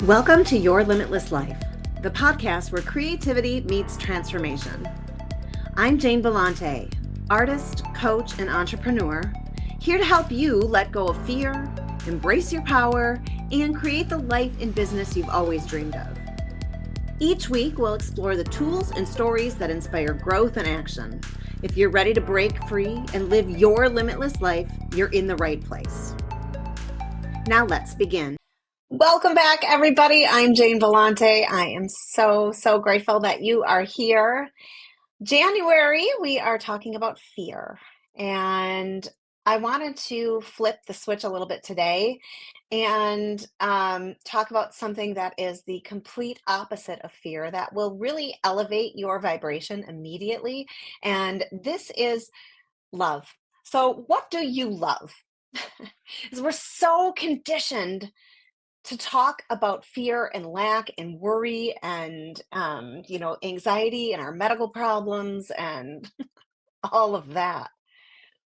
Welcome to Your Limitless Life, the podcast where creativity meets transformation. I'm Jane Bellante, artist, coach, and entrepreneur, here to help you let go of fear, embrace your power, and create the life and business you've always dreamed of. Each week, we'll explore the tools and stories that inspire growth and action. If you're ready to break free and live your limitless life, you're in the right place. Now let's begin. Welcome back, everybody. I'm Jane Bellante. I am so grateful that you are here. January, we are talking about fear. And I wanted to flip the switch a little bit today and talk about something that is the complete opposite of fear that will really elevate your vibration immediately. And this is love. So, what do you love? Because we're so conditioned to talk about fear and lack and worry and anxiety and our medical problems and all of that.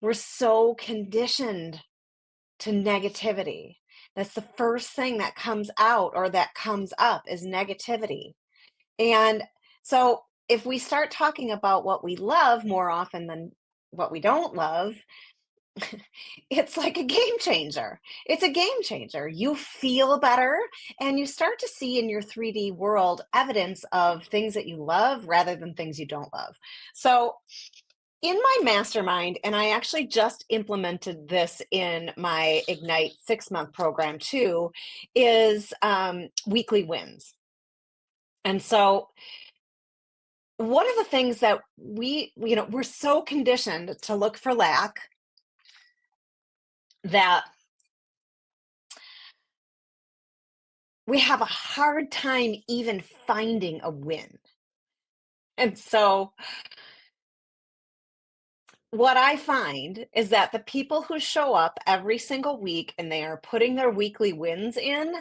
We're so conditioned to negativity. That's the first thing that comes out or that comes up is negativity. And so if we start talking about what we love more often than what we don't love, it's like a game changer. It's a game changer. You feel better and you start to see in your 3D world evidence of things that you love rather than things you don't love. So, in my mastermind, and I actually just implemented this in my Ignite 6-month program too, is weekly wins. And so, one of the things that we're so conditioned to look for lack that we have a hard time even finding a win. And so what I find is that the people who show up every single week and they are putting their weekly wins in,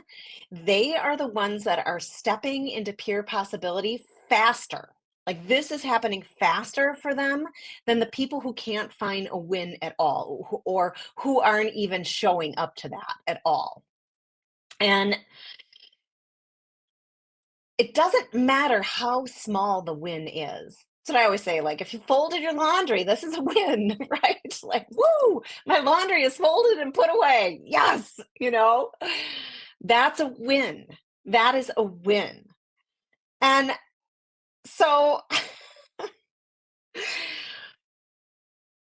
they are the ones that are stepping into pure possibility faster. Like this is happening faster for them than the people who can't find a win at all or who aren't even showing up to that at all. And it doesn't matter how small the win is. That's what I always say. Like, if you folded your laundry, this is a win, right? It's like, woo, my laundry is folded and put away. Yes, that's a win. That is a win. And so,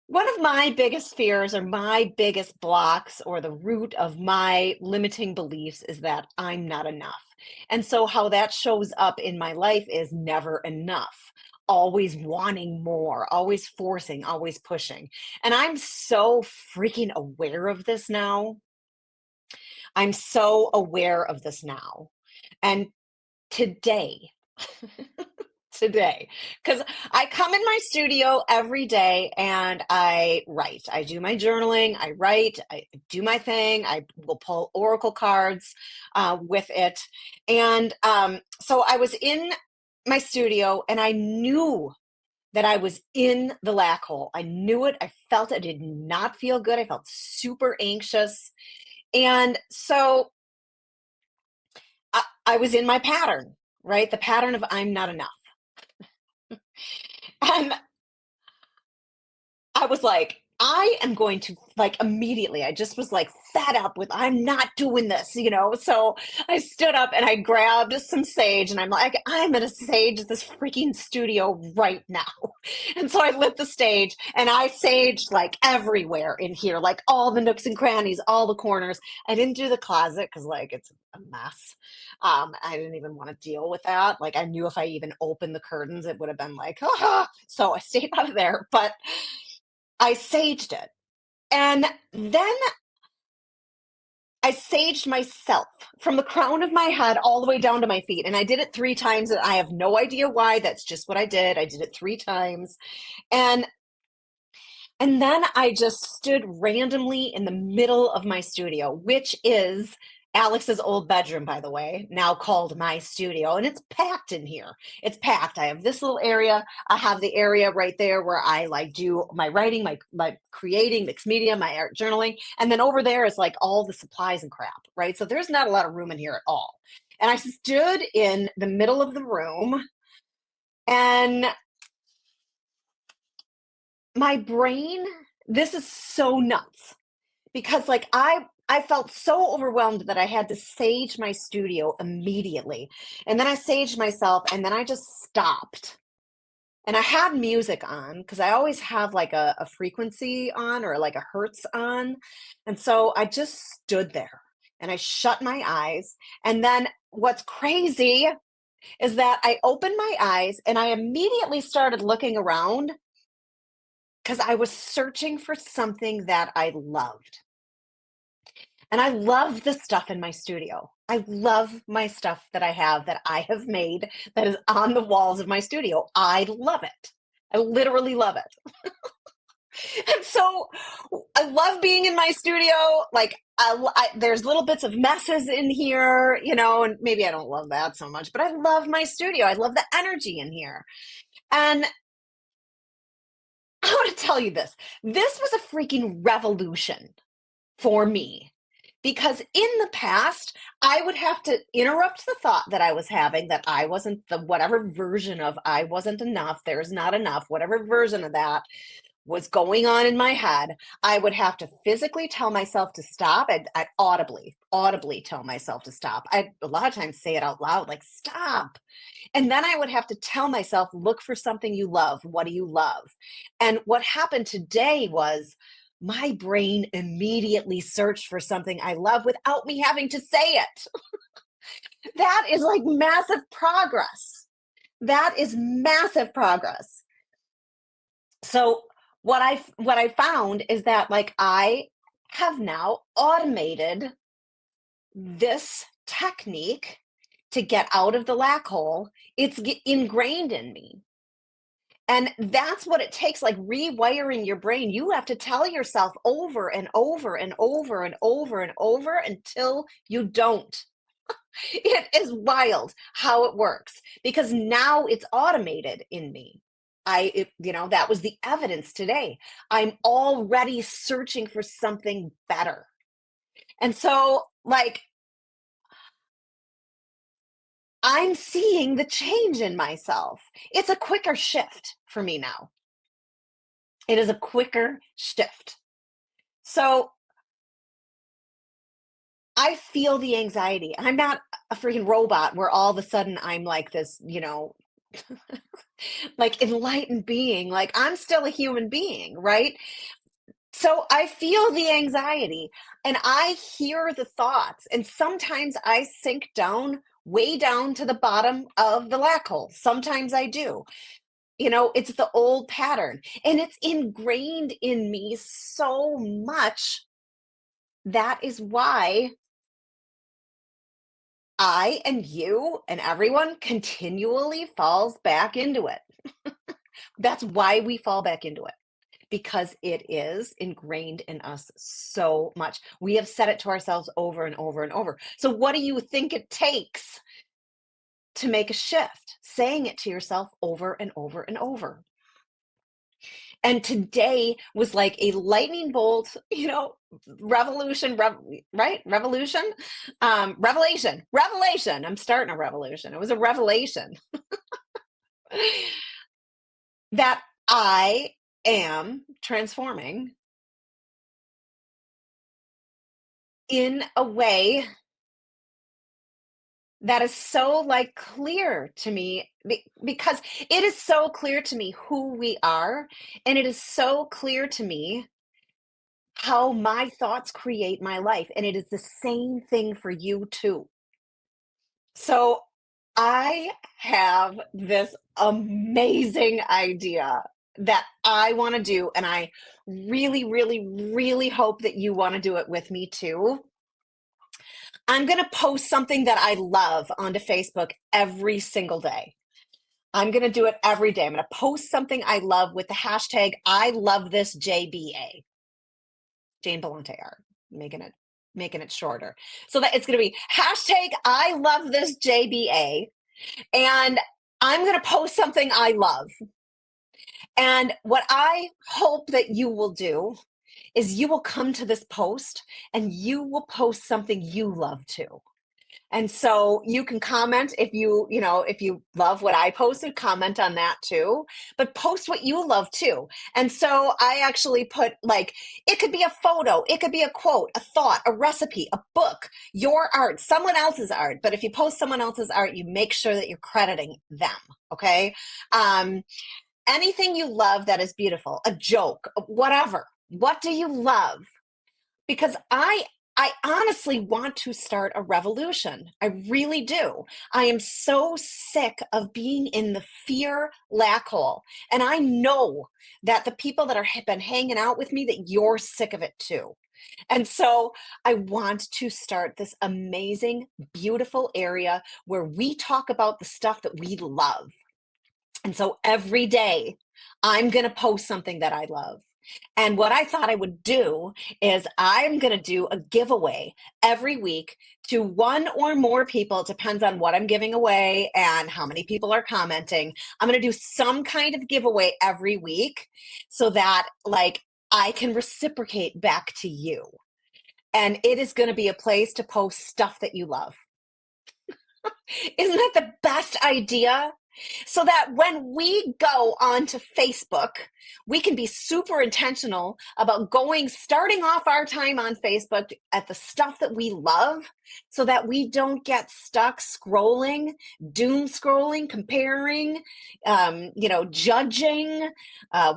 one of my biggest fears or my biggest blocks or the root of my limiting beliefs is that I'm not enough. And so how that shows up in my life is never enough. Always wanting more, always forcing, always pushing. And I'm so freaking aware of this now. I'm so aware of this now. And today, today because I come in my studio every day and I write. I do my journaling, I write, I do my thing. I will pull oracle cards with it. And so I was in my studio and I knew that I was in the lack hole. I knew it. I felt it. It did not feel good. I felt super anxious. And so I was in my pattern, right? The pattern of I'm not enough. And I was like, I am going to like immediately, I just was like fed up with I'm not doing this. So I stood up and I grabbed some sage and I'm like, I'm gonna sage this freaking studio right now. And so I lit the stage and I saged like everywhere in here, like all the nooks and crannies, all the corners. I didn't do the closet because like it's a mess. I didn't even want to deal with that. Like I knew if I even opened the curtains, it would have been like, ah. So I stayed out of there. But I saged it. And then I saged myself from the crown of my head all the way down to my feet. And I did it 3 times. And I have no idea why. That's just what I did. I did it 3 times. And and then I just stood randomly in the middle of my studio, which is Alex's old bedroom, by the way, now called my studio, and it's packed in here. It's packed. I have this little area. I have the area right there where I like do my writing, my creating, mixed media, my art journaling, and then over there is like all the supplies and crap, right? So there's not a lot of room in here at all. And I stood in the middle of the room, and my brain, this is so nuts because like I felt so overwhelmed that I had to sage my studio immediately. And then I saged myself and then I just stopped. And I had music on because I always have like a frequency on or like a hertz on. And so I just stood there and I shut my eyes. And then what's crazy is that I opened my eyes and I immediately started looking around because I was searching for something that I loved. And I love the stuff in my studio. I love my stuff that I have made that is on the walls of my studio. I love it. I literally love it. And so I love being in my studio. Like there's little bits of messes in here, and maybe I don't love that so much, but I love my studio. I love the energy in here. And I want to tell you this. This was a freaking revolution for me. Because in the past, I would have to interrupt the thought that I was having that I wasn't the whatever version of I wasn't enough, there's not enough, whatever version of that was going on in my head. I would have to physically tell myself to stop. I'd audibly tell myself to stop. I'd a lot of times say it out loud, like, stop. And then I would have to tell myself, look for something you love. What do you love? And what happened today was, my brain immediately searched for something I love without me having to say it. That is like massive progress. That is massive progress. So what I found is that like I have now automated this technique to get out of the lack hole. It's ingrained in me. And that's what it takes, like rewiring your brain. You have to tell yourself over and over and over and over and over until you don't. It is wild how it works because now it's automated in me. That was the evidence today. I'm already searching for something better. And so, like, I'm seeing the change in myself. It's a quicker shift for me now. It is a quicker shift. So I feel the anxiety. I'm not a freaking robot where all of a sudden I'm like this, like enlightened being. Like I'm still a human being, right? So I feel the anxiety and I hear the thoughts. And sometimes I sink down, way down to the bottom of the black hole. Sometimes I do. It's the old pattern and it's ingrained in me so much. That is why I and you and everyone continually falls back into it. That's why we fall back into it, because it is ingrained in us so much. We have said it to ourselves over and over and over. So, what do you think it takes to make a shift? Saying it to yourself over and over and over. And today was like a lightning bolt, revolution, right? Revolution, revelation. I'm starting a revolution. It was a revelation that I am transforming in a way that is so like clear to me because it is so clear to me who we are, and it is so clear to me how my thoughts create my life, and it is the same thing for you too. So I have this amazing idea that I want to do, and I really, really, really hope that you want to do it with me too. I'm going to post something that I love onto Facebook every single day. I'm going to do it every day. I'm going to post something I love with the hashtag I love this JBA. Jane Bellante art. Making it making it shorter. So that it's going to be hashtag I love this JBA. And I'm going to post something I love. And what I hope that you will do is you will come to this post and you will post something you love too. And so you can comment if if you love what I posted, comment on that too, but post what you love too. And so I actually put like, it could be a photo, it could be a quote, a thought, a recipe, a book, your art, someone else's art. But if you post someone else's art, you make sure that you're crediting them. Okay. Anything you love that is beautiful, a joke, whatever. What do you love? Because I honestly want to start a revolution. I really do. I am so sick of being in the fear lack hole. And I know that the people that have been hanging out with me, that you're sick of it too. And so I want to start this amazing, beautiful area where we talk about the stuff that we love. And so every day I'm going to post something that I love. And what I thought I would do is I'm going to do a giveaway every week to one or more people. It depends on what I'm giving away and how many people are commenting. I'm going to do some kind of giveaway every week so that like I can reciprocate back to you. And it is going to be a place to post stuff that you love. Isn't that the best idea? So that when we go onto Facebook, we can be super intentional about starting off our time on Facebook at the stuff that we love so that we don't get stuck scrolling, doom scrolling, comparing, judging,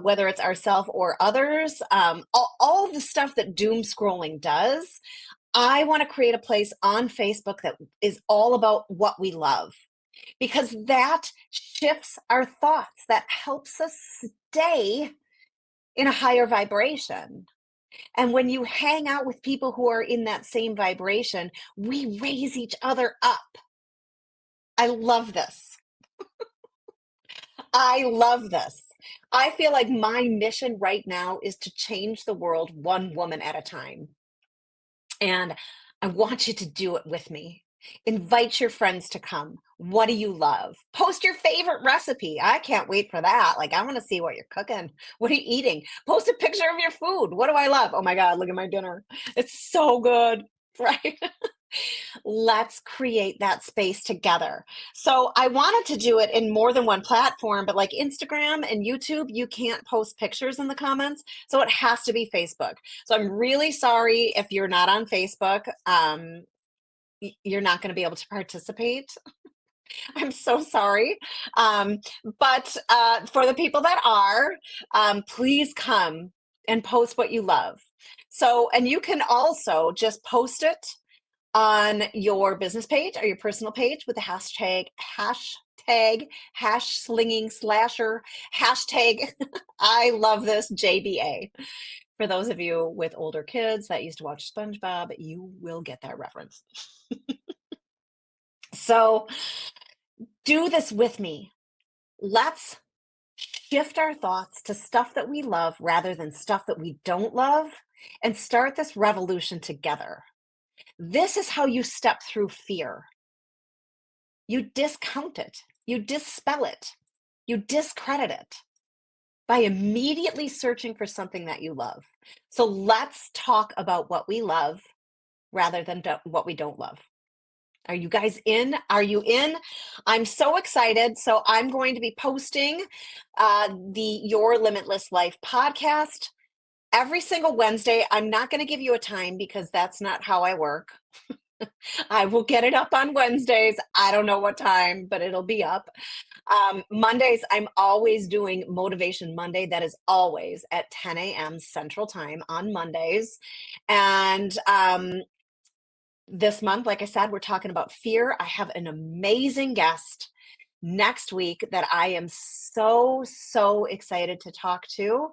whether it's ourselves or others, all of the stuff that doom scrolling does. I want to create a place on Facebook that is all about what we love, because that shifts our thoughts, that helps us stay in a higher vibration. And when you hang out with people who are in that same vibration, we raise each other up. I love this. I love this. I feel like my mission right now is to change the world one woman at a time. And I want you to do it with me. Invite your friends to come. What do you love? Post your favorite recipe. I can't wait for that. Like, I want to see what you're cooking. What are you eating? Post a picture of your food. What do I love? Oh my God, look at my dinner. It's so good, right? Let's create that space together. So I wanted to do it in more than one platform, but like Instagram and YouTube, you can't post pictures in the comments. So it has to be Facebook. So I'm really sorry if you're not on Facebook. You're not going to be able to participate. I'm so sorry. But for the people that are, please come and post what you love. So, and you can also just post it on your business page or your personal page with the hash slinging slasher, hashtag I love this JBA. For those of you with older kids that used to watch SpongeBob, you will get that reference. So do this with me. Let's shift our thoughts to stuff that we love rather than stuff that we don't love and start this revolution together. This is how you step through fear. You discount it, you dispel it, you discredit it by immediately searching for something that you love. So let's talk about what we love rather than what we don't love. Are you guys in? Are you in? I'm so excited. So I'm going to be posting the Your Limitless Life podcast every single Wednesday. I'm not going to give you a time because that's not how I work. I will get it up on Wednesdays. I don't know what time, but it'll be up. Mondays, I'm always doing Motivation Monday. That is always at 10 a.m. Central Time on Mondays. And this month, like I said, we're talking about fear. I have an amazing guest next week that I am so, so excited to talk to.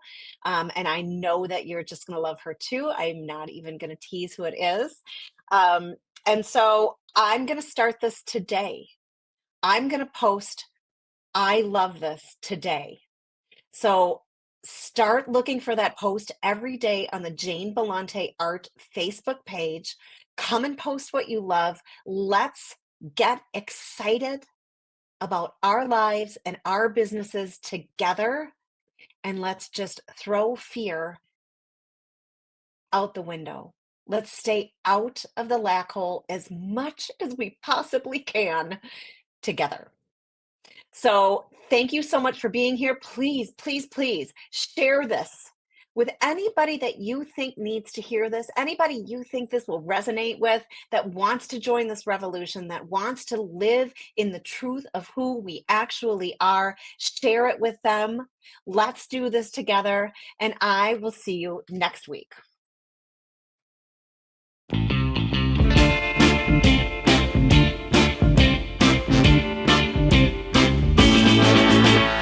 And I know that you're just going to love her too. I'm not even going to tease who it is. And so I'm going to start this today. I'm going to post, I love this today. So Start looking for that post every day on the Jane Bellante Art Facebook page. Come and post what you love. Let's get excited about our lives and our businesses together. And let's just throw fear out the window. Let's stay out of the lack hole as much as we possibly can together. So thank you so much for being here. Please, please, please share this with anybody that you think needs to hear this, anybody you think this will resonate with, that wants to join this revolution, that wants to live in the truth of who we actually are. Share it with them. Let's do this together, and I will see you next week.